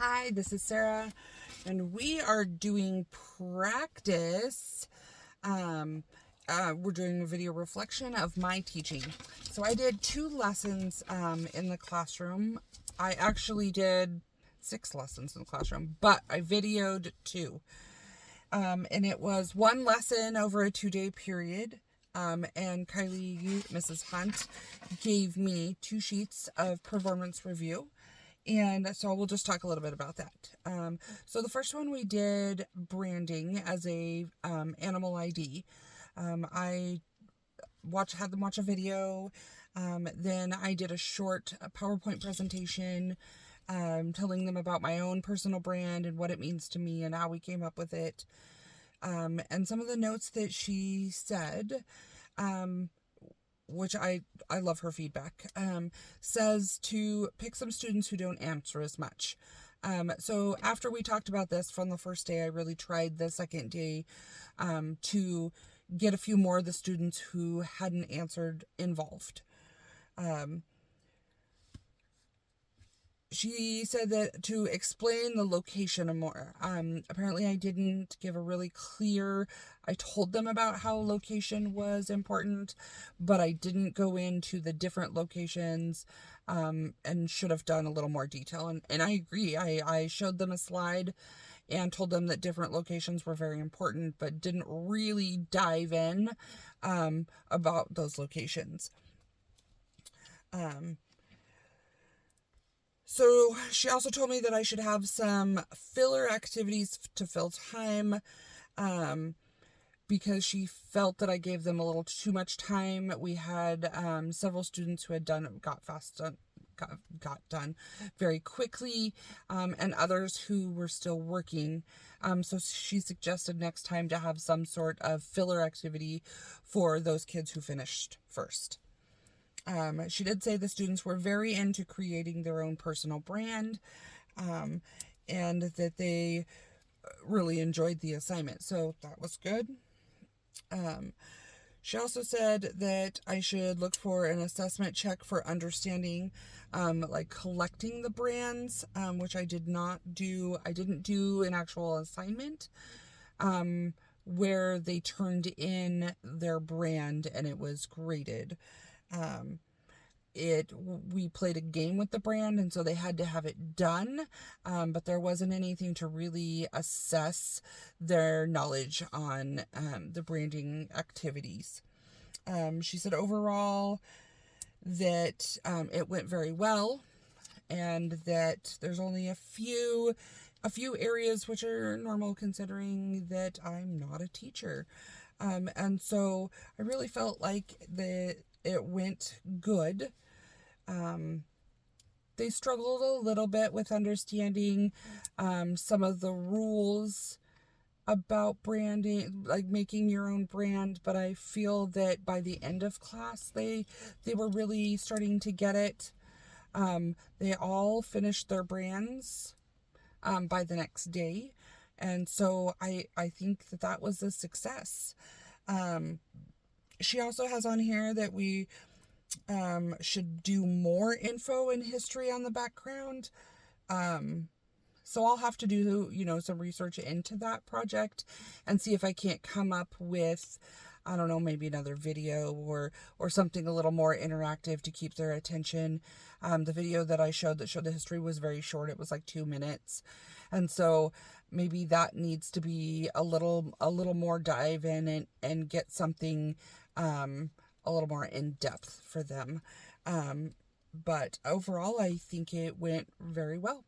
Hi, this is Sarah, and we are doing practice. We're doing a video reflection of my teaching. So I did 2 lessons in the classroom. I actually did 6 lessons in the classroom, but I videoed 2. And it was 1 lesson over a 2-day period. And Kylie, Mrs. Hunt, gave me 2 sheets of performance review. And so we'll just talk a little bit about that. So the first one we did branding as a animal ID. I had them watch a video. Then I did a short PowerPoint presentation telling them about my own personal brand and what it means to me and how we came up with it. And some of the notes that she said, which I love her feedback, says to pick some students who don't answer as much. So after we talked about this from the first day, I really tried the second day to get a few more of the students who hadn't answered involved. She said that to explain the location more. Apparently I didn't give a really clear, I told them about how location was important, but I didn't go into the different locations, and should have done a little more detail. And I agree. I showed them a slide and told them that different locations were very important, but didn't really dive in, about those locations. So she also told me that I should have some filler activities to fill time, because she felt that I gave them a little too much time. We had several students who had got done very quickly, and others who were still working. So she suggested next time to have some sort of filler activity for those kids who finished first. She did say the students were very into creating their own personal brand, and that they really enjoyed the assignment. So that was good. She also said that I should look for an assessment check for understanding, like collecting the brands, which I did not do. I didn't do an actual assignment, where they turned in their brand and it was graded. We played a game with the brand, and so they had to have it done, but there wasn't anything to really assess their knowledge on the branding activities. She said overall that it went very well, and that there's only a few areas which are normal considering that I'm not a teacher. And so I really felt like it went good. They struggled a little bit with understanding some of the rules about branding, like making your own brand, but I feel that by the end of class they were really starting to get it. They all finished their brands by the next day, and so I think that was a success. She also has on here that we should do more info and history on the background. So I'll have to do, some research into that project and see if I can't come up with, I don't know, maybe another video or something a little more interactive to keep their attention. The video that I showed the history was very short. It was like 2 minutes. And so maybe that needs to be a little more dive in and get something, a little more in depth for them. But overall, I think it went very well.